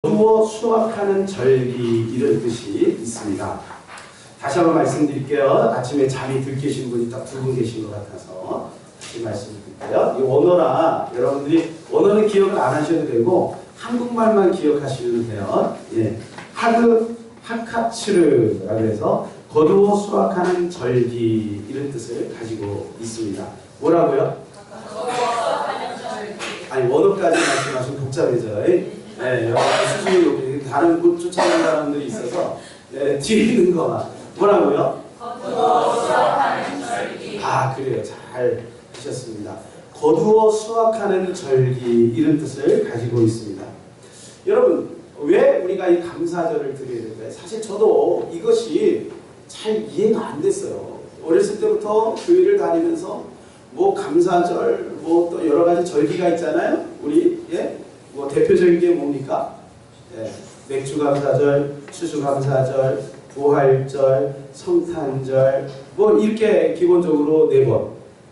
거두어 수확하는 절기 이런 뜻이 있습니다. 다시 한번 말씀드릴게요. 아침에 잠이 들 계신 분이 딱 두 분 계신 것 같아서 다시 말씀드릴게요. 이 원어나 여러분들이 원어는 기억을 안 하셔도 되고 한국말만 기억하시면 돼요. 예. 하카츠르라고 해서 거두어 수확하는 절기 이런 뜻을 가지고 있습니다. 뭐라고요? 아니 원어까지 말씀하시면 복잡해져요. 네, 수준이 높이 다른 곳 쫓아가는 사람들이 있어서 네, 뒤에 있는 거만 뭐라고요? 거두어 수확하는 절기. 아 그래요. 잘 하셨습니다. 거두어 수확하는 절기 이런 뜻을 가지고 있습니다. 여러분 왜 우리가 이 감사절을 드려야 될까요? 사실 저도 이것이 잘 이해가 안 됐어요. 어렸을 때부터 교회를 다니면서 뭐 감사절 뭐 또 여러 가지 절기가 있잖아요. 우리 예? 뭐 대표적인 게 뭡니까? 예, 맥주감사절, 추수감사절, 부활절, 성탄절 뭐 이렇게 기본적으로 4번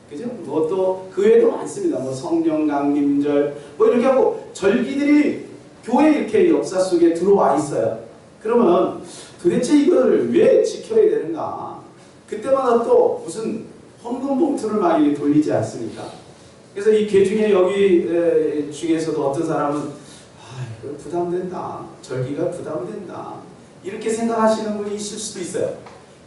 그죠? 뭐 또 그 외에도 많습니다. 뭐 성령강림절 뭐 이렇게 하고 절기들이 교회 이렇게 역사 속에 들어와 있어요. 그러면 도대체 이걸 왜 지켜야 되는가? 그때마다 또 무슨 헌금 봉투를 많이 돌리지 않습니까? 그래서 이 개 중에 여기 중에서도 어떤 사람은 이거 부담된다. 절기가 부담된다. 이렇게 생각하시는 분이 있을 수도 있어요.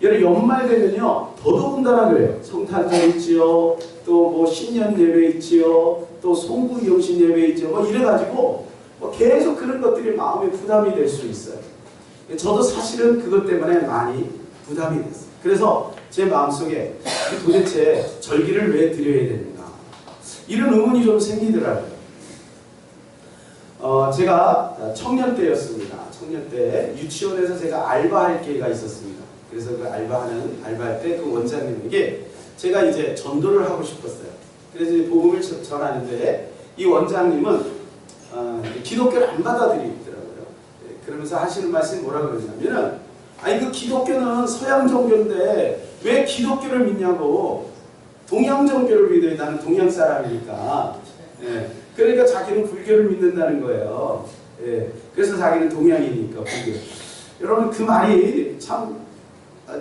예를 연말 되면요 더더군다나 그래요. 성탄절 있지요. 또 뭐 신년 예배 있지요. 또 송구 영신 예배 있지요. 뭐 이래가지고 뭐 계속 그런 것들이 마음에 부담이 될 수 있어요. 저도 사실은 그것 때문에 많이 부담이 됐어요. 그래서 제 마음속에 도대체 절기를 왜 드려야 되는가 이런 의문이 좀 생기더라고요. 제가 청년 때였습니다. 청년 때 유치원에서 제가 알바할 기회가 있었습니다. 그래서 그 알바할 때 그 원장님에게 제가 이제 전도를 하고 싶었어요. 그래서 이제 복음을 전하는데 이 원장님은 기독교를 안 받아들이더라고요. 그러면서 하시는 말씀이 뭐라 그러냐면은 아니 그 기독교는 서양 종교인데 왜 기독교를 믿냐고. 동양 종교를 믿어요. 나는 동양 사람이니까. 예. 그러니까 자기는 불교를 믿는다는 거예요. 예. 그래서 자기는 동양이니까 불교. 여러분 그 말이 참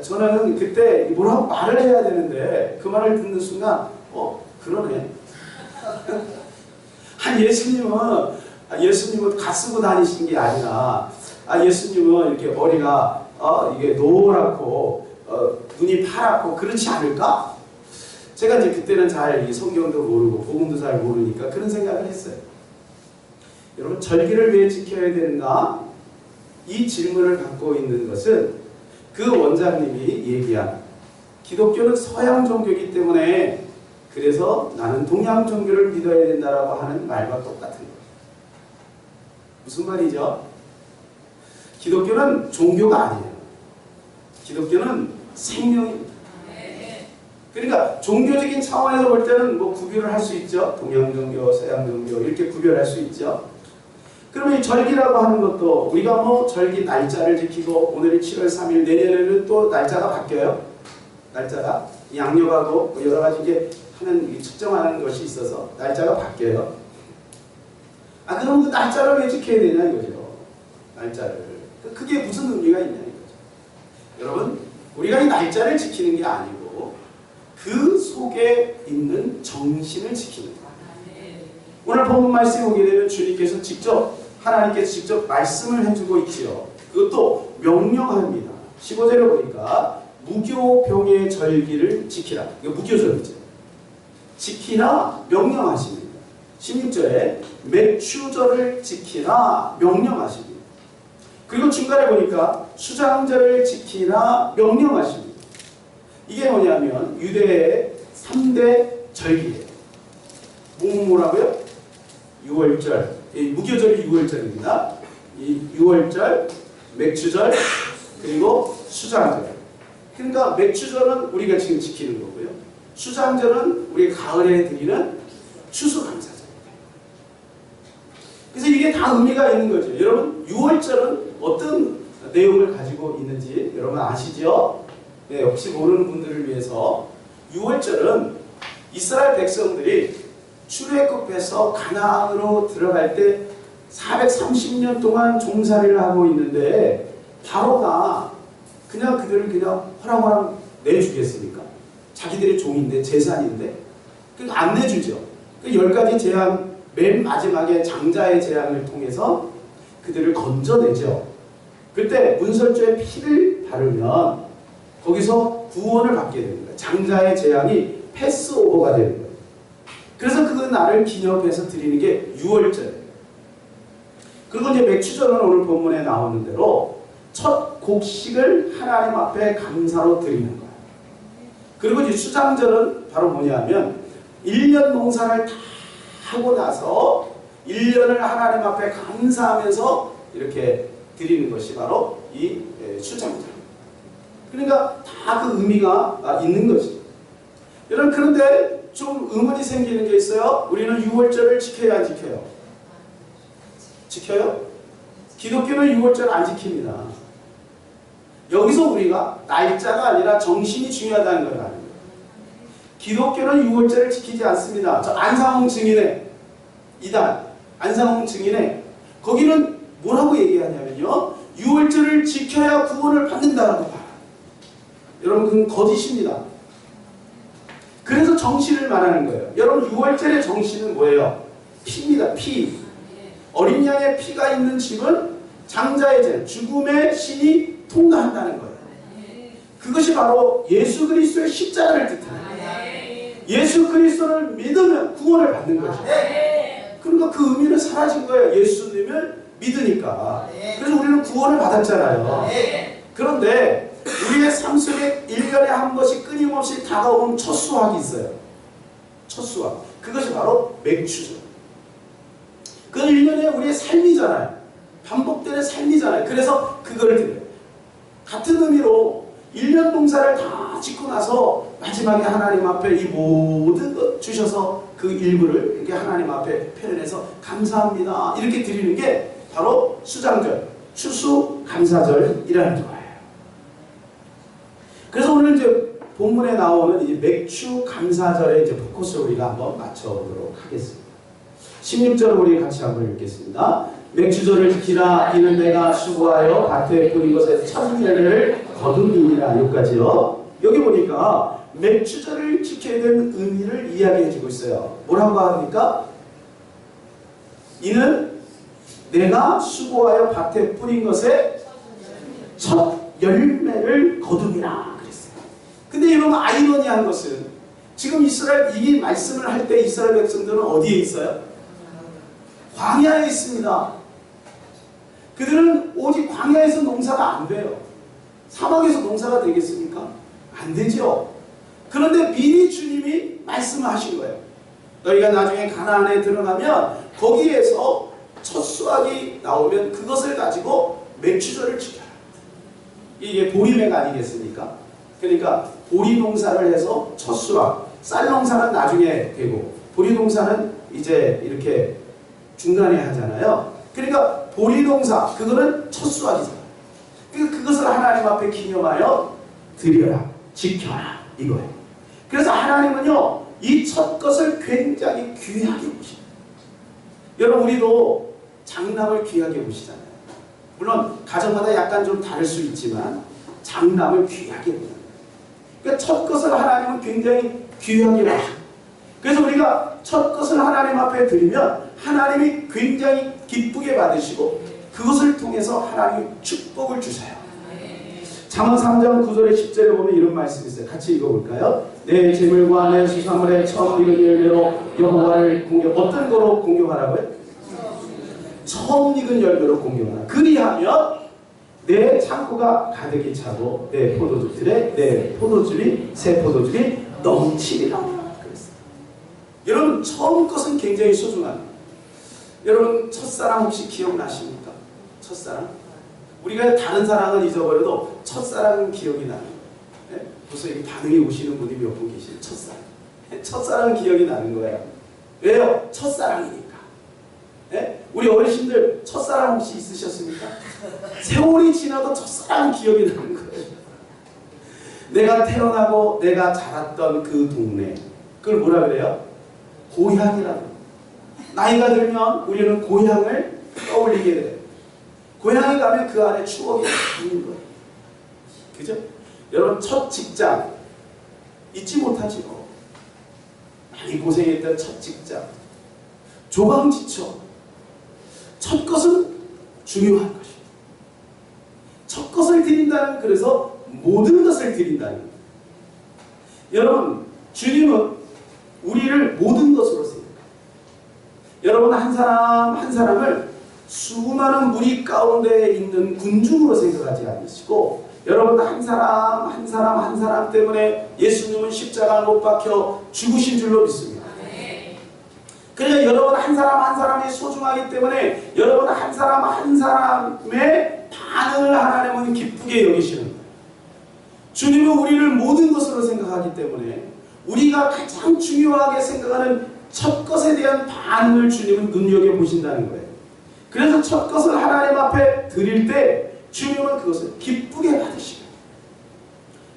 저는 그때 뭐라고 말을 해야 되는데 그 말을 듣는 순간 그러네. 예수님은 갓 쓰고 다니신 게 아니라 예수님은 이렇게 머리가 이게 노랗고 눈이 파랗고 그렇지 않을까? 제가 이제 그때는 잘 성경도 모르고 복음도 잘 모르니까 그런 생각을 했어요. 여러분 절기를 왜 지켜야 되는가? 이 질문을 갖고 있는 것은 그 원장님이 얘기한 기독교는 서양 종교이기 때문에 그래서 나는 동양 종교를 믿어야 된다라고 하는 말과 똑같은 거예요. 무슨 말이죠? 기독교는 종교가 아니에요. 기독교는 생명입니다. 그러니까 종교적인 차원에서 볼 때는 뭐 구별을 할 수 있죠. 동양 종교, 서양 종교 이렇게 구별할 수 있죠. 그러면 이 절기라고 하는 것도 우리가 뭐 절기 날짜를 지키고 오늘이 7월 3일 내년에는 또 날짜가 바뀌어요. 날짜가 양력하고 뭐 여러 가지 이게 하는 측정하는 것이 있어서 날짜가 바뀌어요. 그럼 그 날짜를 왜 지켜야 되냐 이거죠. 날짜를. 그게 무슨 의미가 있냐 이거죠. 여러분 우리가 이 날짜를 지키는 게 아니고 그 속에 있는 정신을 지키는 거예요. 오늘 본문 말씀에 오게 되면 주님께서 하나님께서 직접 말씀을 해주고 있지요. 그것도 명령합니다. 15절에 보니까 무교병의 절기를 지키라. 이거 무교절이죠. 지키라 명령하십니다. 16절에 맥추절을 지키라 명령하십니다. 그리고 중간에 보니까 수장절을 지키라 명령하십니다. 이게 뭐냐면 유대의 3대 절기예요. 뭐라고요? 6월절, 무교절이 6월절입니다. 이 6월절, 맥추절, 그리고 수장절. 그러니까 맥추절은 우리가 지금 지키는 거고요. 수장절은 우리 가을에 드리는 추수감사절입니다. 그래서 이게 다 의미가 있는 거죠. 여러분 6월절은 어떤 내용을 가지고 있는지 여러분 아시죠? 네, 혹시 모르는 분들을 위해서 6월절은 이스라엘 백성들이 출애굽해서 가나안으로 들어갈 때 430년 동안 종살이를 하고 있는데 바로가 그냥 그들을 그냥 허랑허랑 내주겠습니까? 자기들의 종인데 재산인데 그러니까 안 내주죠. 그 10가지 재앙 맨 마지막에 장자의 재앙을 통해서 그들을 건져내죠. 그때 문설주에 피를 바르면 거기서 구원을 받게 됩니다. 장자의 재앙이 패스오버가 되는 거예요. 그래서 그 날을 기념해서 드리는 게 유월절이에요. 그리고 이제 맥주절은 오늘 본문에 나오는 대로 첫 곡식을 하나님 앞에 감사로 드리는 거예요. 그리고 이제 수장절은 바로 뭐냐면 1년 농사를 다 하고 나서 1년을 하나님 앞에 감사하면서 이렇게 드리는 것이 바로 이 수장절. 그러니까 다 그 의미가 있는 거지. 여러분 그런데 좀 의문이 생기는 게 있어요. 우리는 유월절을 지켜야 안 지켜요? 지켜요? 기독교는 유월절 안 지킵니다. 여기서 우리가 날짜가 아니라 정신이 중요하다는 걸 아는 거예요. 기독교는 유월절을 지키지 않습니다. 저 안상홍 증인의 이단 안상홍 증인의 거기는 뭐라고 얘기하냐면요. 유월절을 지켜야 구원을 받는다라고 봐요. 여러분 그건 거짓입니다. 그래서 정신을 말하는 거예요. 여러분 유월절의 정신은 뭐예요? 피입니다. 피. 어린 양의 피가 있는 집은 장자의 죄, 죽음의 신이 통과한다는 거예요. 그것이 바로 예수 그리스도의 십자가를 뜻합니다. 예수 그리스도를 믿으면 구원을 받는 거죠. 그러니까 그 의미는 사라진 거예요. 예수님을 믿으니까. 그래서 우리는 구원을 받았잖아요. 그런데 우리의 삶 속에 1년에 한 번씩 끊임없이 다가오는 첫 수확이 있어요. 첫 수확. 그것이 바로 맥주죠. 그 1년에 우리의 삶이잖아요. 반복되는 삶이잖아요. 그래서 그걸 드려요. 같은 의미로 1년 봉사를 다 짓고 나서 마지막에 하나님 앞에 이 모든 것 주셔서 그 일부를 이렇게 하나님 앞에 표현해서 감사합니다. 이렇게 드리는 게 바로 수장절, 추수감사절이라는 거예요. 그래서 오늘 이제 본문에 나오는 이 맥주감사절에 이제 포커스를 우리가 한번 맞춰보도록 하겠습니다. 16절을 우리 같이 한번 읽겠습니다. 맥주절을 지키라. 이는 내가 수고하여 밭에 뿌린 것에서 첫 열매를 거두니라. 여기까지요. 여기 보니까 맥주절을 지켜야 되는 의미를 이야기해 주고 있어요. 뭐라고 합니까? 이는 내가 수고하여 밭에 뿌린 것에 첫 열매를 거두니라 그랬어요. 근데 여러분 아이러니한 것은 지금 이스라엘 이 말씀을 할 때 이스라엘 백성들은 어디에 있어요? 광야에 있습니다. 그들은 오직 광야에서 농사가 안 돼요. 사막에서 농사가 되겠습니까? 안 되죠. 그런데 미리 주님이 말씀하신 거예요. 너희가 나중에 가나안에 들어가면 거기에서 첫 수확이 나오면 그것을 가지고 맥주절을 지켜라. 이게 보리매가 아니겠습니까? 그러니까 보리 농사를 해서 첫 수확, 쌀 농사는 나중에 되고 보리 농사는 이제 이렇게 중간에 하잖아요. 그러니까 보리 농사, 그거는 첫 수확이잖아요. 그것을 하나님 앞에 기념하여 드려라, 지켜라 이거예요. 그래서 하나님은요 이 첫 것을 굉장히 귀하게 보십니다. 여러분 우리도 장남을 귀하게 보시잖아요. 물론 가정마다 약간 좀 다를 수 있지만 장남을 귀하게 보는 거예요. 그러니까 첫 것을 하나님은 굉장히 귀하게 보십니다. 그래서 우리가 첫 것을 하나님 앞에 드리면 하나님이 굉장히 기쁘게 받으시고 그것을 통해서 하나님이 축복을 주세요. 잠언 3장 9절에 10절에 보면 이런 말씀이 있어요. 같이 읽어볼까요? 내 재물과 내 수산물의 처음 익은 열매로 여호와를 공경. 어떤 거로 공경하라고요? 처음 익은 열매로 공경하라. 그리하면 내 창고가 가득히 차고 내 포도주들에 내 포도즙이 새 포도즙이 넘치리라. 그랬어요. 여러분 처음 것은 굉장히 소중합니다. 여러분 첫사랑 혹시 기억나십니까? 첫사랑? 우리가 다른 사랑은 잊어버려도 첫사랑은 기억이 나는 거예요. 네? 벌써 이 반응이 오시는 분이 몇 분 계시죠? 첫사랑. 네? 첫사랑은 기억이 나는 거예요. 왜요? 첫사랑이니까. 네? 우리 어르신들 첫사랑 혹시 있으셨습니까? 세월이 지나도 첫사랑은 기억이 나는 거예요. 내가 태어나고 내가 자랐던 그 동네, 그걸 뭐라 그래요? 고향이라고. 나이가 들면 우리는 고향을 떠올리게 돼. 고향에 가면 그 안에 추억이 있는 거예요. 그죠? 여러분 첫 직장 잊지 못하지요. 많이 고생했던 첫 직장. 조강지처. 첫 것은 중요한 것입니다. 첫 것을 드린다는, 그래서 모든 것을 드린다는 거예요. 여러분 주님은 우리를 모든 것으로 생각합니다. 여러분 한 사람 한 사람을 수많은 무리 가운데 있는 군중으로 생각하지 않으시고, 여러분 한 사람 한 사람 한 사람 때문에 예수님은 십자가 못 박혀 죽으신 줄로 믿습니다. 그러니까 여러분 한 사람 한 사람이 소중하기 때문에 여러분 한 사람 한 사람의 반응을 하나님은 기쁘게 여기시는 거예요. 주님은 우리를 모든 것으로 생각하기 때문에 우리가 가장 중요하게 생각하는 첫 것에 대한 반응을 주님은 눈여겨보신다는 거예요. 그래서 첫 것을 하나님 앞에 드릴 때 주님은 그것을 기쁘게 받으시고,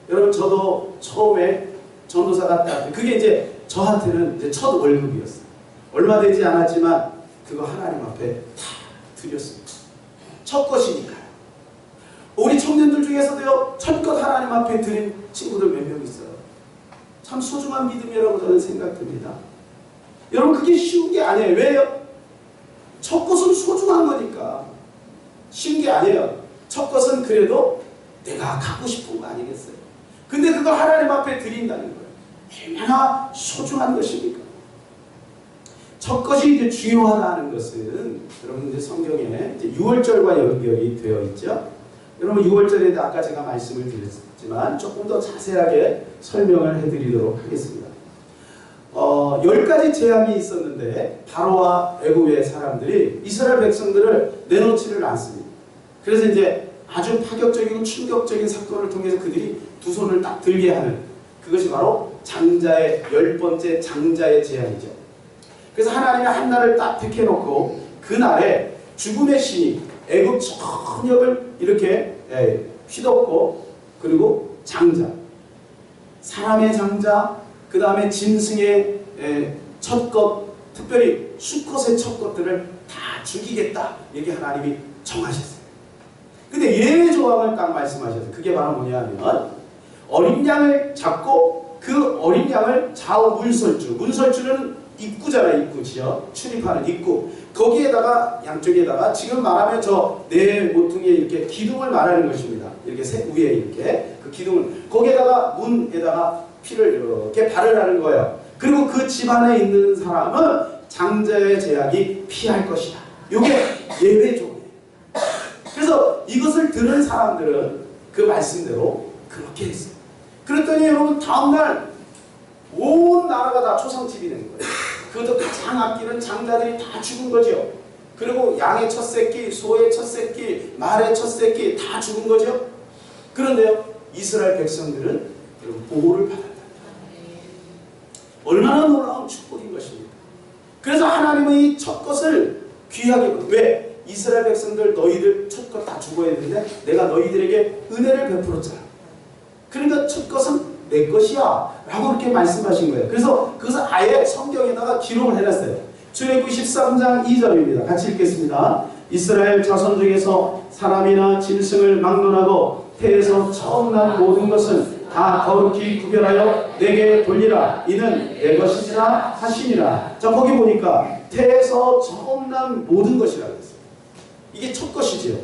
여러분 저도 처음에 전도사 갔다 할 때 그게 이제 저한테는 이제 첫 월급이었어요. 얼마 되지 않았지만 그거 하나님 앞에 다 드렸습니다. 첫 것이니까요. 우리 청년들 중에서도요, 첫 것 하나님 앞에 드린 친구들 몇 명 있어요. 참 소중한 믿음이라고 저는 생각됩니다. 여러분 그게 쉬운 게 아니에요. 왜요? 첫 것은 소중한 거니까 쉬운 게 아니에요. 첫 것은 그래도 내가 갖고 싶은 거 아니겠어요? 근데 그거 하나님 앞에 드린다는 거예요. 얼마나 소중한 것입니까? 첫 것이 이제 중요하다는 것은 여러분 이제 성경에 이제 6월절과 연결이 되어 있죠. 여러분 6월절에 아까 제가 말씀을 드렸지만 조금 더 자세하게 설명을 해드리도록 하겠습니다. 10가지 재앙이 있었는데 바로와 애굽의 사람들이 이스라엘 백성들을 내놓지를 않습니다. 그래서 이제 아주 파격적이고 충격적인 사건을 통해서 그들이 두 손을 딱 들게 하는, 그것이 바로 장자의 10번째 장자의 재앙이죠. 그래서 하나님이 한 날을 딱 택해놓고 그날에 죽음의 신이 애굽 전역을 이렇게 휘덮고, 그리고 장자, 사람의 장자, 그 다음에 짐승의 첫 것, 특별히 수컷의 첫 것들을 다 죽이겠다, 이렇게 하나님이 정하셨어요. 근데 예외 조항을 딱 말씀하셨어요. 그게 바로 뭐냐면 어린 양을 잡고 그 어린 양을 좌우 문설주는 입구잖아요. 입구지요. 출입하는 입구. 거기에다가 양쪽에다가 지금 말하면 저 네 모퉁이에 이렇게 기둥을 말하는 것입니다. 이렇게 위에 이렇게 그 기둥을, 거기에다가 문에다가 피를 이렇게 발을하는 거예요. 그리고 그 집안에 있는 사람은 장자의 제약이 피할 것이다. 이게 예외죠. 그래서 이것을 들은 사람들은 그 말씀대로 그렇게 했어요. 그랬더니 여러분 다음날 온 나라가 다 초상집이 된 거예요. 그것도 가장 아끼는 장자들이 다 죽은 거죠. 그리고 양의 첫 새끼, 소의 첫 새끼, 말의 첫 새끼 다 죽은 거죠. 그런데요, 이스라엘 백성들은 보호를 받았다. 얼마나 놀라운 축복인 것입니까? 그래서 하나님은 이 첫 것을 귀하게, 왜? 이스라엘 백성들 너희들 첫 것 다 죽어야 되는데 내가 너희들에게 은혜를 베풀었잖아. 그러니까 첫 것은 내 것이야 라고 그렇게 말씀하신 거예요. 그래서 그것을 아예 성경에다가 기록을 해놨어요. 출애굽기 13장 2절입니다. 같이 읽겠습니다. 이스라엘 자손 중에서 사람이나 짐승을 막론하고 태에서 처음 난 모든 것은 다 거룩히 구별하여 내게 돌리라. 이는 내 것이니라 하시니라. 자, 거기 보니까 태에서 처음 난 모든 것이라고 했어요. 이게 첫 것이지요.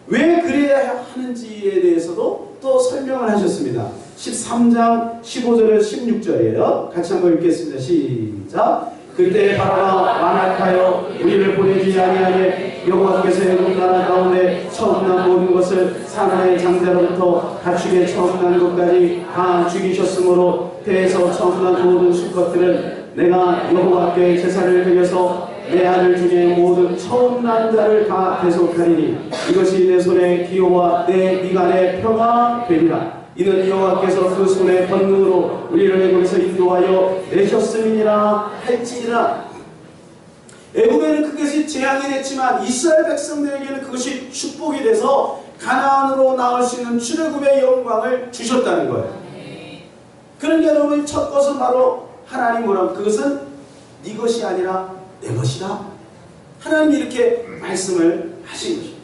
왜 그래야 하는지에 대해서도 또 설명을 하셨습니다. 13장 15절에서 16절이에요. 같이 한번 읽겠습니다. 시작. 그때 바로가 완악하여 우리를 보내지 아니하게 여호와께서 애굽 나라 가운데 처음 난 모든 것을 사나의 장자로부터 가축의 처음 난 것까지 다 죽이셨으므로 태에서 처음 난 모든 수컷들은 내가 여호와께 제사를 드려서 내 아들 중에 모든 처음 난 자를 다 대속하리니 이것이 내 손의 기호와 내 미간의 표가 되리라. 이는 여호와께서 그 손의 권능으로 우리를 애굽에서 인도하여 내셨음이니라 할지니라. 애굽에는 그것이 재앙이 됐지만 이스라엘 백성들에게는 그것이 축복이 돼서 가나안으로 나올 수 있는 출애굽의 영광을 주셨다는 거예요. 그러니까 여러분 첫 것은 바로 하나님 뭐라고, 그것은 네 것이 아니라 내 것이다. 하나님이 이렇게 말씀을 하신 것입니다.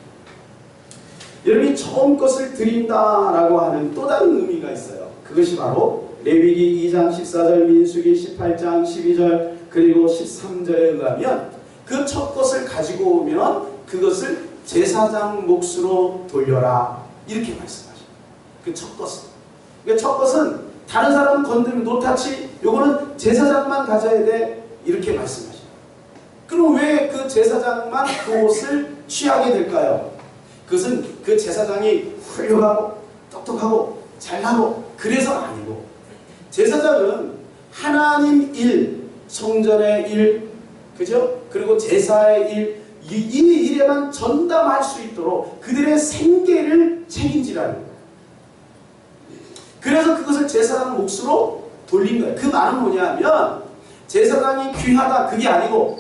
여러분이 처음 것을 드린다라고 하는 또 다른 의미가 있어요. 그것이 바로 레위기 2장 14절, 민수기 18장 12절 그리고 13절에 의하면 그 첫 것을 가지고 오면 그것을 제사장 몫으로 돌려라 이렇게 말씀하십니다. 그 첫 것은. 그러니까 첫 것은 다른 사람은 건드리면 노타치 요거는 제사장만 가져야 돼 이렇게 말씀하십니다. 그럼 왜 그 제사장만 그것을 취하게 될까요? 그것은 그 제사장이 훌륭하고 똑똑하고 잘나고 그래서 아니고 제사장은 하나님 일, 성전의 일, 그죠? 그리고 제사의 일, 이 일에만 전담할 수 있도록 그들의 생계를 책임지라는 거예요. 그래서 그것을 제사장 몫으로 돌린 거예요. 그 말은 뭐냐면 제사장이 귀하다 그게 아니고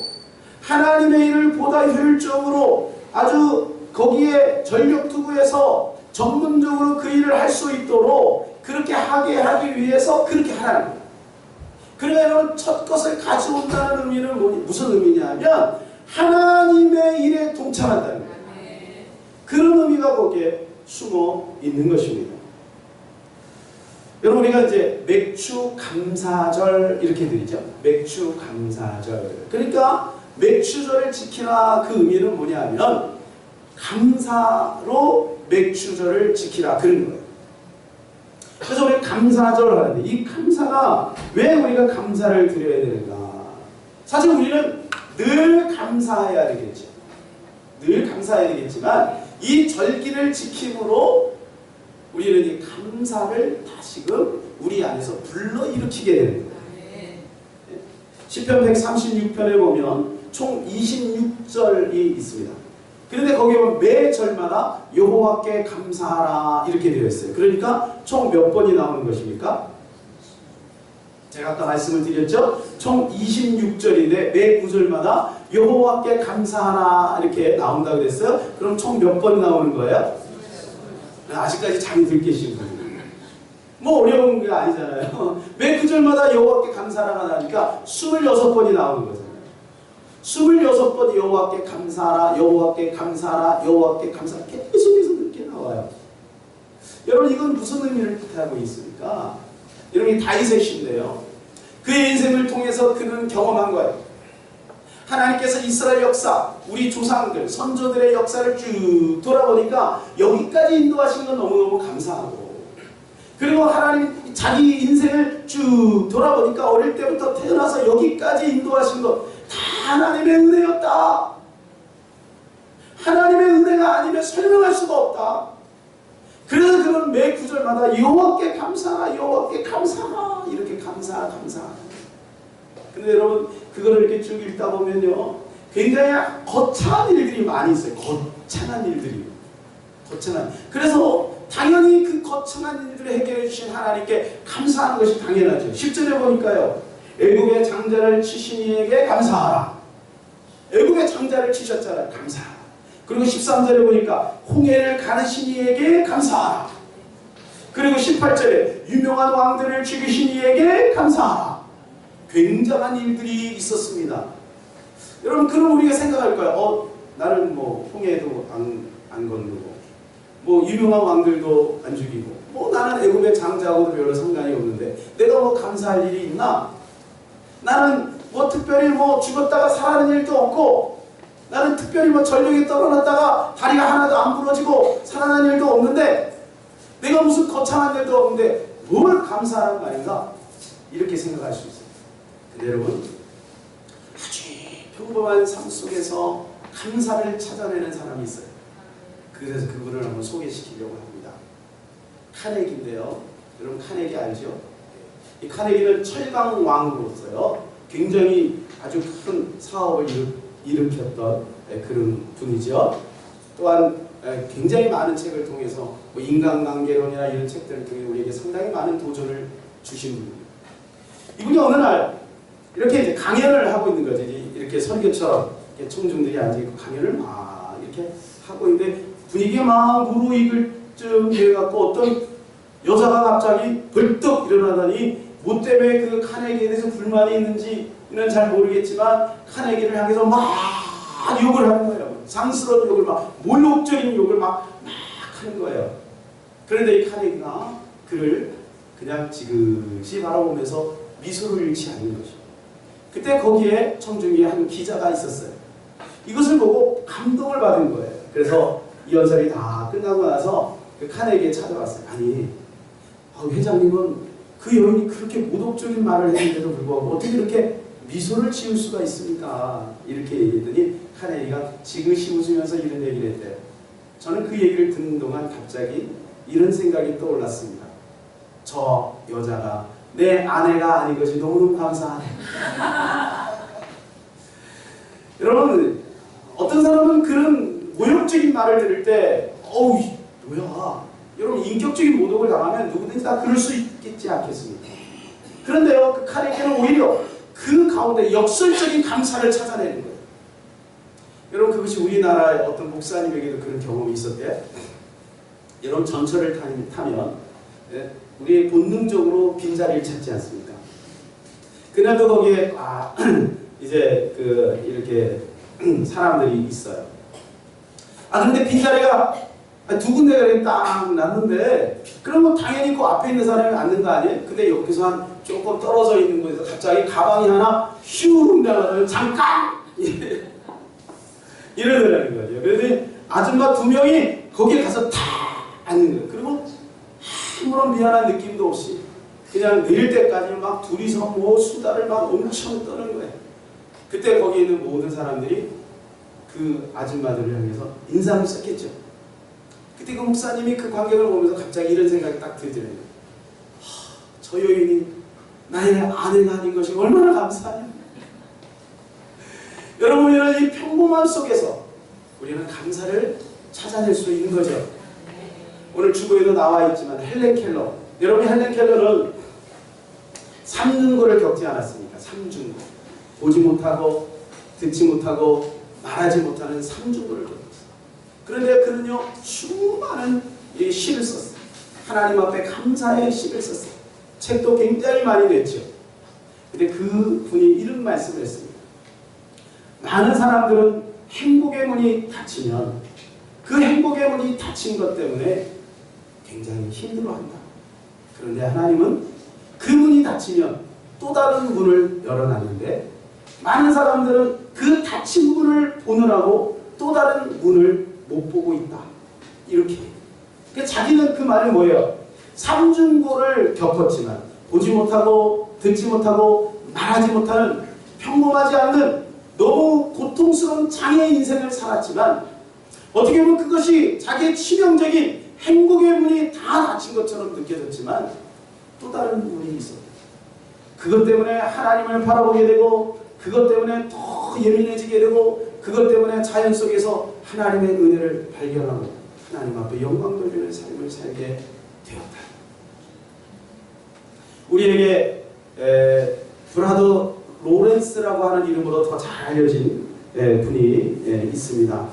하나님의 일을 보다 효율적으로 아주 거기에 전력 투구해서 전문적으로 그 일을 할 수 있도록 그렇게 하게 하기 위해서 그렇게 하라는 거예요. 그러면 첫 것을 가져온다는 의미는 무슨 의미냐면 하나님의 일에 동참한다는 거예요. 그런 의미가 거기에 숨어 있는 것입니다. 여러분 우리가 이제 맥주 감사절 이렇게 드리죠. 맥주 감사절. 그러니까 맥주절을 지키라 그 의미는 뭐냐면 감사로 맥주절을 지키라 그런 거예요. 그래서 우리 감사절 하는데 이 감사가 왜 우리가 감사를 드려야 되는가? 사실 우리는 늘 감사해야 되겠죠. 늘 감사해야 되겠지만 이 절기를 지킴으로 우리는 이 감사를 다시금 우리 안에서 불러일으키게 되는 거예요. 시편 136편에 보면 총 26절이 있습니다. 그런데 거기에 보면 매 절마다 여호와께 감사하라 이렇게 되어 있어요. 그러니까 총 몇 번이 나오는 것입니까? 제가 아까 말씀을 드렸죠? 총 26절인데 매 구절마다 여호와께 감사하라 이렇게 나온다고 그랬어요. 그럼 총 몇 번이 나오는 거예요? 아직까지 잠이 들 계신 분들. 뭐 어려운 게 아니잖아요. 매 구절마다 여호와께 감사하라가 나니까 26번이 나오는 거잖아요. 26번 여호와께 감사하라, 여호와께 감사하라, 여호와께 감사하라 계속해서 그렇게 나와요. 여러분 이건 무슨 의미를 뜻하고 있습니까? 여러분이 다윗의 시인데요. 그의 인생을 통해서 그는 경험한 거예요. 하나님께서 이스라엘 역사, 우리 조상들, 선조들의 역사를 쭉 돌아보니까 여기까지 인도하신 건 너무너무 감사하고 그리고 하나님 자기 인생을 쭉 돌아보니까 어릴 때부터 태어나서 여기까지 인도하신 것 다 하나님의 은혜였다. 하나님의 은혜가 아니면 설명할 수가 없다. 그래서 그런 매 구절마다 여호와께 감사하라, 여호와께 감사하라 이렇게 감사하라. 근데 여러분 그거를 이렇게 쭉 읽다 보면요 굉장히 거창한 일들이 많이 있어요. 거창한 일들이. 그래서 당연히 그 거창한 일들을 해결해 주신 하나님께 감사하는 것이 당연하죠. 10절에 보니까요. 애국의 장자를 치신 이에게 감사하라. 애국의 장자를 치셨잖아요. 감사하라. 그리고 13절에 보니까 홍해를 가르신 이에게 감사하라. 그리고 18절에 유명한 왕들을 죽이신 이에게 감사하라. 굉장한 일들이 있었습니다. 여러분 그럼 우리가 생각할 거예요. 나는 뭐 홍해도 안 건너고 뭐 유명한 왕들도 안 죽이고 뭐 나는 애국의 장자하고도 별로 상관이 없는데 내가 뭐 감사할 일이 있나? 나는 뭐 특별히 뭐 죽었다가 살아나는 일도 없고 나는 특별히 뭐 전력이 떨어졌다가 다리가 하나도 안 부러지고 살아나는 일도 없는데 내가 무슨 거창한 일도 없는데 뭘 감사하는 말인가? 이렇게 생각할 수 있어요. 근데 여러분 아주 평범한 삶 속에서 감사를 찾아내는 사람이 있어요. 그래서 그분을 한번 소개시키려고 합니다. 카네기인데요. 여러분 카네기 알죠? 이 카네기는 철강왕으로서요. 굉장히 아주 큰 사업을 일으켰던 그런 분이죠. 또한 굉장히 많은 책을 통해서 뭐 인간관계론이나 이런 책들을 통해 우리에게 상당히 많은 도전을 주신 분입니다. 이분이 어느 날 이렇게 이제 강연을 하고 있는 거지. 이렇게 설교처럼 이렇게 청중들이 앉아있고 강연을 막 이렇게 하고 있는데 분위기가 막 무르익을 쯤 해갖고 어떤 여자가 갑자기 벌떡 일어나더니 뭐 때문에 그 카네기에 대해서 불만이 있는지는 잘 모르겠지만 카네기를 향해서 막 막 욕을 하는 거예요. 상스러운 욕을 막 모욕적인 욕을 막 하는 거예요. 그런데 이 카네기가 그를 그냥 지그시 바라보면서 미소를 잃지 않는 것이죠. 그때 거기에 청중에 한 기자가 있었어요. 이것을 보고 감동을 받은 거예요. 그래서 이 연설이 다 끝나고 나서 그 카네기에 찾아왔어요. 아니, 회장님은 그 여인이 그렇게 모독적인 말을 했는데도 불구하고 어떻게 이렇게 미소를 지을 수가 있습니까? 이렇게 얘기했더니 카네기가 지그시 웃으면서 이런 얘기를 했대요. 저는 그 얘기를 듣는 동안 갑자기 이런 생각이 떠올랐습니다. 저 여자가 내 아내가 아닌 것이 너무너무 감사하네. 여러분, 어떤 사람은 그런 모욕적인 말을 들을 때 어우 뭐야, 여러분 인격적인 모독을 당하면 누구든지 다 그럴 수 있겠지 않겠습니까? 그런데요, 그 카네기는 오히려 그 가운데 역설적인 감사를 찾아내는 거예요. 여러분, 그것이 우리나라의 어떤 목사님에게도 그런 경험이 있었대요. 여러분, 전철을 타면 우리 본능적으로 빈자리를 찾지 않습니까? 그날도 거기에 이제 이렇게 사람들이 있어요. 근데 빈자리가 두 군데가 이렇게 딱 났는데, 그러면 당연히 그 앞에 있는 사람이 앉는 거 아니에요? 근데 여기서 한 조금 떨어져 있는 곳에서 갑자기 가방이 하나 슉 나가면 잠깐! 이러더라는 거죠. 그래서 아줌마 두 명이 거기에 가서 탁 앉는 거예요. 그리고 아무런 미안한 느낌도 없이 그냥 내릴 때까지 막 둘이서 뭐 수다를 막 엄청 떠는 거예요. 그때 거기 있는 모든 사람들이 그 아줌마들을 향해서 인사를 썼겠죠. 그때 그 목사님이 그 광경을 보면서 갑자기 이런 생각이 딱 들더래요. 저 여인이 나의 아내가 아닌 것이 얼마나 감사해요. 여러분, 이 평범함 속에서 우리는 감사를 찾아낼 수 있는 거죠. 오늘 주보에도 나와 있지만 헬렌 켈러, 여러분, 헬렌 켈러는 삼중고를 겪지 않았습니까? 삼중고, 보지 못하고 듣지 못하고 말하지 못하는 삼중고를 겪었어요. 그런데 그는요, 수많은 시를 썼어요. 하나님 앞에 감사의 시를 썼어요. 책도 굉장히 많이 냈죠. 근데 그 분이 이런 말씀을 했습니다. 많은 사람들은 행복의 문이 닫히면 그 행복의 문이 닫힌 것 때문에 굉장히 힘들어한다. 그런데 하나님은 그 문이 닫히면 또 다른 문을 열어놨는데, 많은 사람들은 그 닫힌 문을 보느라고 또 다른 문을 못 보고 있다. 이렇게. 그러니까 자기는 그 말이 뭐예요? 삼중고를 겪었지만 보지 못하고 듣지 못하고 말하지 못하는 평범하지 않는 너무 고통스러운 장애의 인생을 살았지만, 어떻게 보면 그것이 자기의 치명적인 행복의 문이 다 닫힌 것처럼 느껴졌지만 또 다른 문이 있었다. 그것 때문에 하나님을 바라보게 되고, 그것 때문에 더 예민해지게 되고, 그것 때문에 자연 속에서 하나님의 은혜를 발견하고 하나님 앞에 영광 돌리는 삶을 살게 되었다. 우리에게 브라더 로렌스라고 하는 이름으로 더 잘 알려진 분이 있습니다.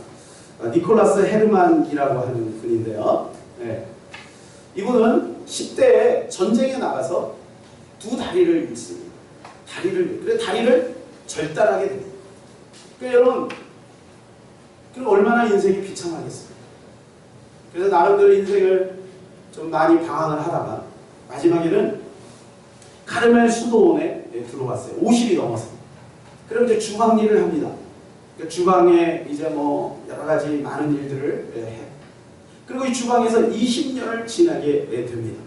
니콜라스 헤르만이라고 하는 분인데요. 이분은 10대에 전쟁에 나가서 두 다리를 잃습니다. 다리를 절단하게 됩니다. 그러니까 여러분, 그럼 얼마나 인생이 비참하겠습니까? 그래서 나름대로 인생을 좀 많이 방황을 하다가 마지막에는 카르멜 수도원에 들어왔어요. 50이 넘어서. 그럼 이제 주방 일을 합니다. 그러니까 주방에 이제 뭐 여러 가지 많은 일들을 해. 그리고 이 주방에서 20년을 지나게 됩니다.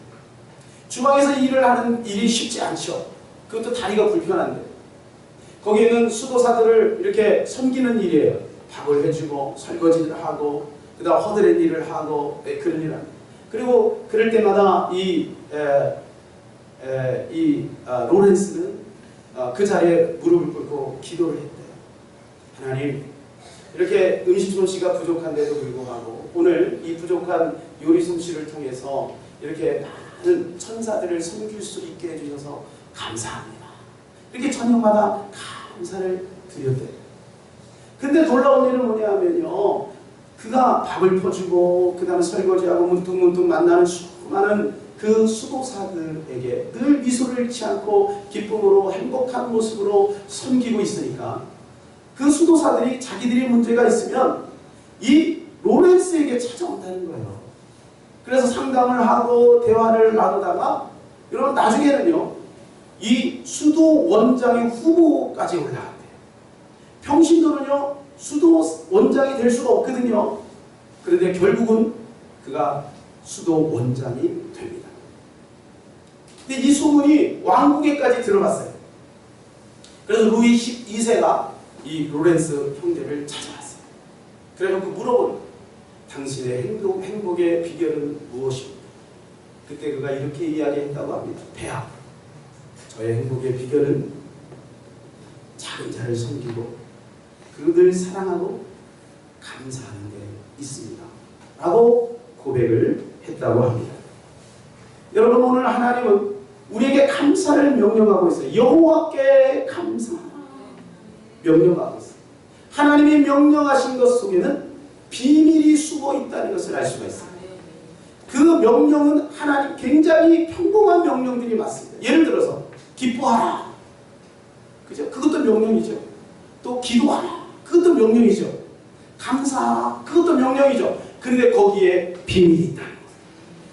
주방에서 일을 하는 일이 쉽지 않죠. 그것도 다리가 불편한데. 거기에는 수도사들을 이렇게 섬기는 일이에요. 밥을 해주고 설거지를 하고 그 다음 허드렛 일을 하고 그런 일을 합니다. 그리고 그럴 때마다 이 로렌스는 그 자리에 무릎을 꿇고 기도를 했대요. 하나님, 이렇게 음식 솜씨가 부족한데도 불구하고 오늘 이 부족한 요리 솜씨를 통해서 이렇게 많은 천사들을 섬길 수 있게 해주셔서 감사합니다. 이렇게 저녁마다 감사를 드렸대요. 근데 놀라운 일은 뭐냐 하면요, 그가 밥을 퍼주고 그 다음에 설거지하고 문득문득 만나는 수많은 그 수도사들에게 늘 미소를 잃지 않고 기쁨으로 행복한 모습으로 섬기고 있으니까 그 수도사들이 자기들이 문제가 있으면 이 로렌스에게 찾아온다는 거예요. 그래서 상담을 하고 대화를 나누다가 여러분 나중에는요 이 수도 원장의 후보까지 올라간대요. 평신도는요 수도 원장이 될 수가 없거든요. 그런데 결국은 그가 수도 원장이 됩니다. 근데 이 소문이 왕국에까지 들어갔어요. 그래서 루이 12세가 이 로렌스 형제를 찾아왔어요. 그래서 물어보는 거예요. 당신의 행복의 비결은 무엇입니까? 그때 그가 이렇게 이야기했다고 합니다. 폐하, 저의 행복의 비결은 작은 자를 섬기고 그들 사랑하고 감사하는 데 있습니다. 라고 고백을 했다고 합니다. 여러분 오늘 하나님은 우리에게 감사를 명령하고 있어요. 여호와께 감사하라 명령하고 있어요. 하나님이 명령하신 것 속에는 비밀이 숨어 있다는 것을 알 수가 있어요. 그 명령은 하나님 굉장히 평범한 명령들이 많습니다. 예를 들어서 기뻐하라, 그죠? 그것도 명령이죠. 또 기도하라, 그것도 명령이죠. 감사하라, 그것도 명령이죠. 그런데 거기에 비밀이 있다는 거예요.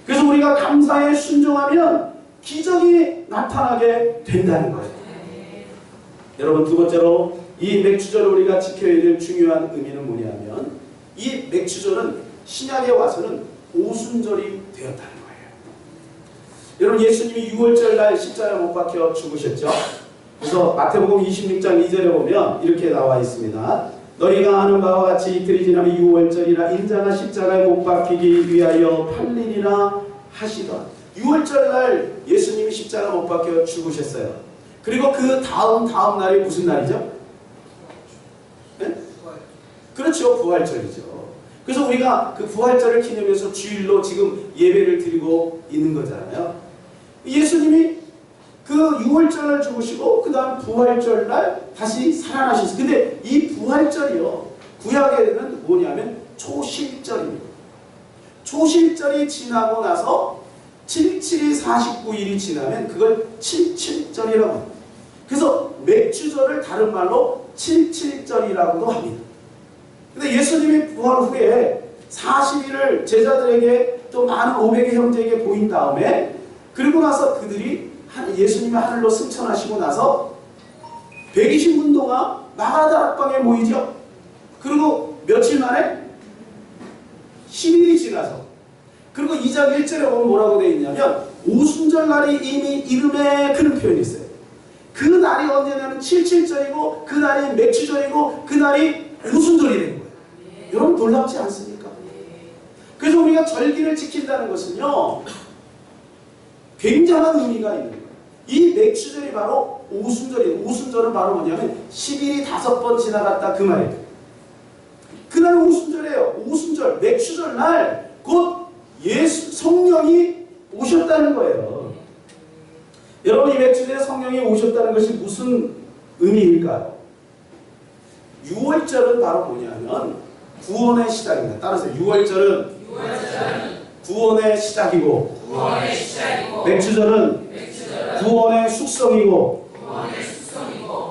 그래서 우리가 감사에 순종하면 기적이 나타나게 된다는 거예요. 여러분 두 번째로 이 맥주절을 우리가 지켜야 될 중요한 의미는 뭐냐면 이 맥주절은 신약에 와서는 오순절이 되었다는 거예요. 여러분 예수님이 6월절 날 십자가에 못 박혀 죽으셨죠. 그래서 마태복음 26장 2절에 보면 이렇게 나와 있습니다. 너희가 아는 바와 같이 이틀이 지나면 6월절이라 인자가 십자가에 못 박히기 위하여 팔리리라 하시던 6월절 날 예수님이 십자가 못 박혀 죽으셨어요. 그리고 그 다음 날이 무슨 날이죠? 네? 그렇죠. 부활절이죠. 그래서 우리가 그 부활절을 기념해서 주일로 지금 예배를 드리고 있는 거잖아요. 예수님이 그 6월절날 죽으시고 그 다음 부활절날 다시 살아나셨어요. 근데 이 부활절이요 구약에는 뭐냐면 초실절입니다. 초실절이 지나고 나서 77이 49일이 지나면 그걸 77절이라고 합니다. 그래서 맥주절을 다른 말로 77절이라고도 합니다. 근데 예수님이 부활 후에 40일을 제자들에게 또 많은 500의 형제에게 보인 다음에 그리고 나서 그들이 예수님이 하늘로 승천하시고 나서 120분 동안 마가다락방에 모이죠. 그리고 며칠 만에 10일이 지나서 그리고 2장 1절에 보면 뭐라고 되어 있냐면 오순절 날이 이미 이름에 그런 표현이 있어요. 그 날이 언제냐면 77절이고 그 날이 맥주절이고 그 날이 오순절이 된 거예요. 여러분 놀랍지 않습니까? 그래서 우리가 절기를 지킨다는 것은요 굉장한 의미가 있는 거예요. 이 맥주절이 바로 오순절이에요. 오순절은 바로 뭐냐면 10일이 5번 지나갔다 그 말이에요. 그날 오순절이에요. 오순절, 맥주절 날 곧 예수 성령이 오셨다는 거예요. 여러분 이 맥주절에 성령이 오셨다는 것이 무슨 의미일까요? 6월절은 바로 뭐냐면 구원의 시작입니다. 따라서 6월절은 구원의 시작이고 맥주절은 구원의 숙성이고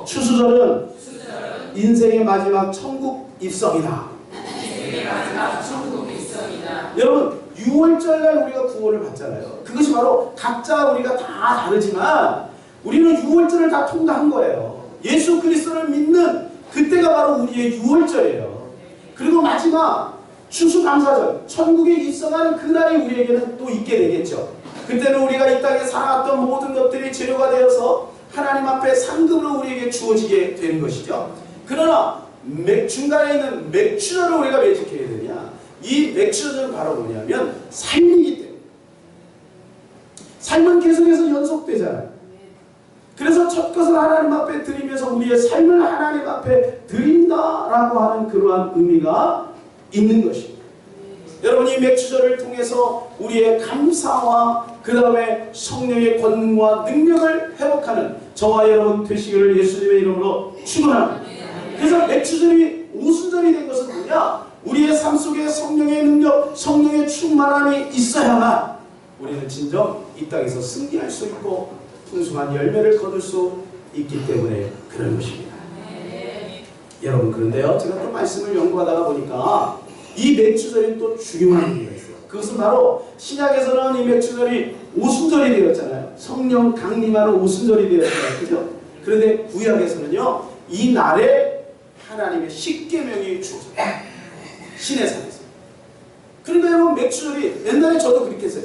추수절은 인생의 마지막 천국 입성이다. 여러분 6월절날 우리가 구원을 받잖아요. 그것이 바로 각자 우리가 다 다르지만 우리는 6월절을 다 통과한 거예요. 예수 그리스도를 믿는 그때가 바로 우리의 6월절이에요. 그리고 마지막 추수감사절, 천국에 입성하는 그날이 우리에게는 또 있게 되겠죠. 그때는 우리가 이 땅에 살아왔던 모든 것들이 재료가 되어서 하나님 앞에 상급으로 우리에게 주어지게 되는 것이죠. 그러나 중간에 있는 맥주절을 우리가 왜 지켜야 되냐? 이 맥주절은 바로 뭐냐면 삶이기 때문에 삶은 계속해서 연속되잖아요. 그래서 첫 것을 하나님 앞에 드리면서 우리의 삶을 하나님 앞에 드린다라고 하는 그러한 의미가 있는 것입니다. 여러분 이 맥주절을 통해서 우리의 감사와 그 다음에 성령의 권능과 능력을 회복하는 저와 여러분 되시기를 예수님의 이름으로 축원합니다. 그래서 맥주절이 오순절이 된 것은 뭐냐? 우리의 삶 속에 성령의 능력, 성령의 충만함이 있어야만 우리는 진정 이 땅에서 승리할 수 있고 풍성한 열매를 거둘 수 있기 때문에 그런 것입니다. 여러분, 그런데요, 제가 또 말씀을 연구하다가 보니까 이 맥주절이 또 중요한 의미가 있어요. 그것은 바로 신약에서는 이 맥주절이 오순절이 되었잖아요. 성령 강림하는 오순절이 되었잖아요. 그죠? 그런데 구약에서는요, 이 날에 하나님의 십계명이 주어져요. 신의 산에서. 그러니까 여러분, 맥주절이 옛날에 저도 그렇게 했어요.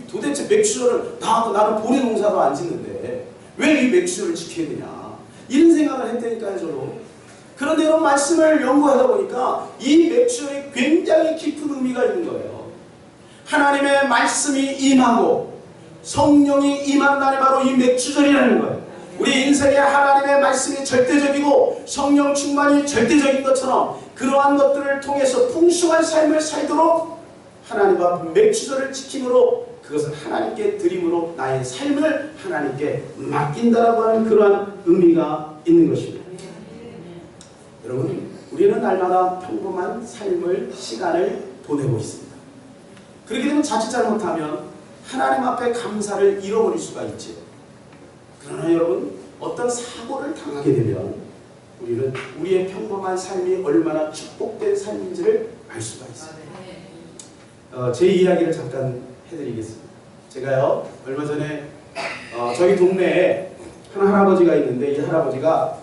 도대체 맥주절을 나는 보리 농사도 안 짓는데 왜 이 맥주절을 지켜야 되냐, 이런 생각을 했다니까요, 저도. 그런데 여러분, 말씀을 연구하다 보니까 이 맥주절이 굉장히 깊은 의미가 있는 거예요. 하나님의 말씀이 임하고 성령이 임한 날이 바로 이 맥주절이라는 거예요. 우리 인생에 하나님의 말씀이 절대적이고 성령 충만이 절대적인 것처럼 그러한 것들을 통해서 풍성한 삶을 살도록 하나님 앞 맥주절을 지킴으로 그것을 하나님께 드림으로 나의 삶을 하나님께 맡긴다라고 하는 그러한 의미가 있는 것입니다. 여러분, 우리는 날마다 평범한 삶을, 시간을 보내고 있습니다. 그렇게 되면 자칫 잘못하면 하나님 앞에 감사를 잃어버릴 수가 있죠. 그러나 여러분, 어떤 사고를 당하게 되면 우리는 우리의 평범한 삶이 얼마나 축복된 삶인지를 알 수가 있어요. 제 이야기를 잠깐 해드리겠습니다. 제가요, 얼마 전에 저희 동네에 한 할아버지가 있는데 이 할아버지가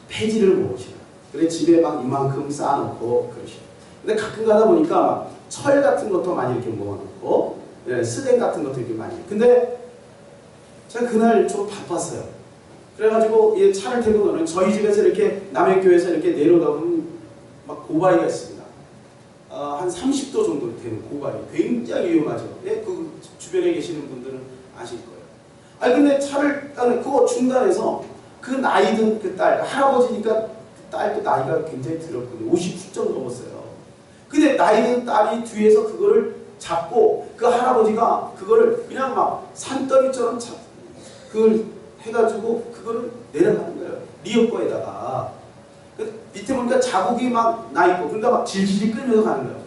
폐지를 모으시라. 그래 집에 막 이만큼 쌓아놓고 그러시고. 근데 가끔 가다 보니까 철 같은 것도 많이 이렇게 모아놓고, 스댕 같은 것도 이렇게 많이. 근데 제가 그날 좀 바빴어요. 그래가지고 이 차를 태고 가는 저희 집에서 이렇게 남의 교회에서 이렇게 내려가면 막 고바위가 있습니다. 한 30도 정도 되는 고바위. 굉장히 위험하죠. 그 주변에 계시는 분들은 아실 거예요. 아니 근데 차를 그거 중간에서 그 나이든 그 딸, 할아버지니까 그 딸도 나이가 굉장히 들었거든요. 50 훌쩍 넘었어요. 근데 나이든 딸이 뒤에서 그거를 잡고 그 할아버지가 그거를 그냥 막 산더미처럼 그걸 해가지고 그거를 내려가는 거예요. 리어커에다가. 밑에 보니까 자국이 막 나있고, 그러니까 막 질질 끌면서 가는 거예요.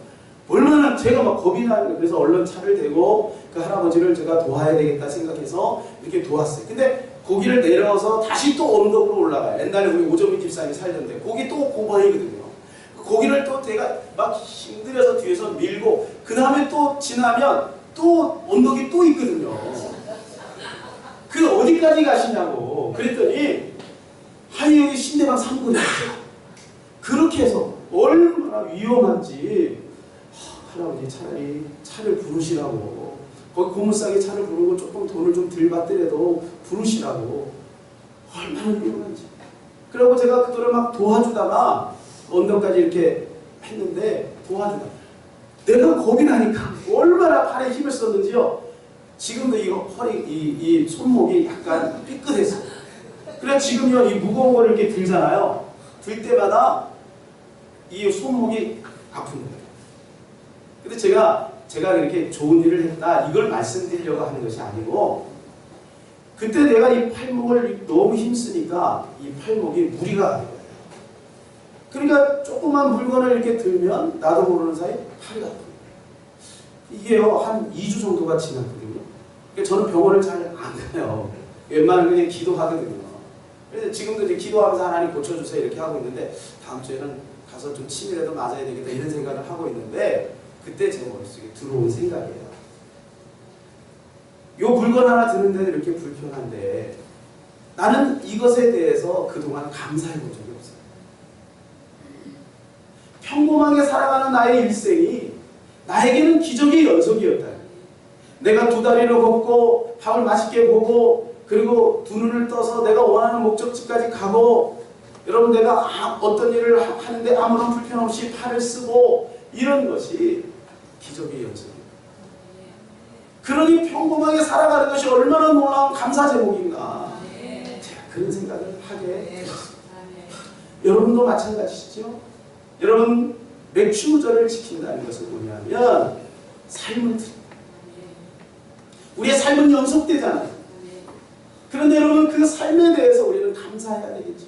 얼마나 제가 막 겁이 나는 거예요. 그래서 얼른 차를 대고 그 할아버지를 제가 도와야 되겠다 생각해서 이렇게 도왔어요. 근데 거기를 내려서 다시 또 언덕으로 올라가요. 옛날에 우리 오정미 집사님이 살던데 거기 또 고바위거든요. 거기를 또 제가 막 힘들여서 뒤에서 밀고 그 다음에 또 지나면 또 언덕이 또 있거든요. 그 어디까지 가시냐고 그랬더니 여기 신대방 3구에 그렇게 해서 얼마나 위험한지 할아버지 차라리 차를 부르시라고, 거기 고물상에 차를 부르고 조금 돈을 좀 덜 받더라도 부르시라고, 얼마나 위험한지. 그리고 제가 그들을 막 도와주다가 언덕까지 이렇게 했는데 도와주다가 내가 겁이 나니까 얼마나 팔에 힘을 썼는지요. 지금도 이거 허리 이 손목이 약간 삐끗했어요. 그래 지금요 이 무거운 거를 이렇게 들잖아요. 들 때마다 이 손목이 아픈 거예요. 근데 제가 이렇게 좋은 일을 했다 이걸 말씀드리려고 하는 것이 아니고, 그때 내가 이 팔목을 너무 힘쓰니까 이 팔목이 무리가 가는 거예요. 그러니까 조그만 물건을 이렇게 들면 나도 모르는 사이 팔이 아픈 거예요. 이게요 한 2주 정도가 지났거든요. 그러니까 저는 병원을 잘 안 가요. 웬만하면 그냥 기도하거든요. 그래서 지금도 이제 기도하면서 하나님 고쳐주세요 이렇게 하고 있는데, 다음 주에는 가서 좀 침이라도 맞아야 되겠다 이런 생각을 하고 있는데, 그때 제 머릿속에 들어온 생각이에요. 요 물건 하나 드는데도 이렇게 불편한데 나는 이것에 대해서 그동안 감사해 본 적이 없어요. 평범하게 살아가는 나의 일생이 나에게는 기적의 연속이었다. 내가 2다리를 걷고 밥을 맛있게 보고 그리고 2눈을 떠서 내가 원하는 목적지까지 가고, 여러분 내가 어떤 일을 하는데 아무런 불편 없이 팔을 쓰고, 이런 것이 기적의 연속입니다. 그러니 평범하게 살아가는 것이 얼마나 놀라운 감사 제목인가, 제가 그런 생각을 하게 되었습니다. 여러분도 마찬가지시죠? 여러분 맥주절을 지킨다는 것은 뭐냐면 삶을 드립니다. 우리의 삶은 연속되잖아요. 그런데 여러분 그 삶에 대해서 우리는 감사해야 되겠죠.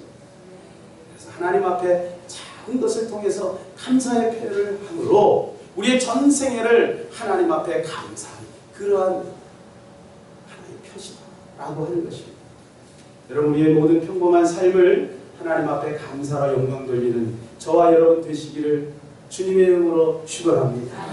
그래서 하나님 앞에 작은 것을 통해서 감사의 표현을 함으로 우리의 전생애를 하나님 앞에 감사하는 그러한 하나의 표시다라고 하는 것입니다. 여러분 우리의 모든 평범한 삶을 하나님 하나님 앞에 감사로 영광 돌리는 저와 여러분 되시기를 주님의 이름으로 축원합니다.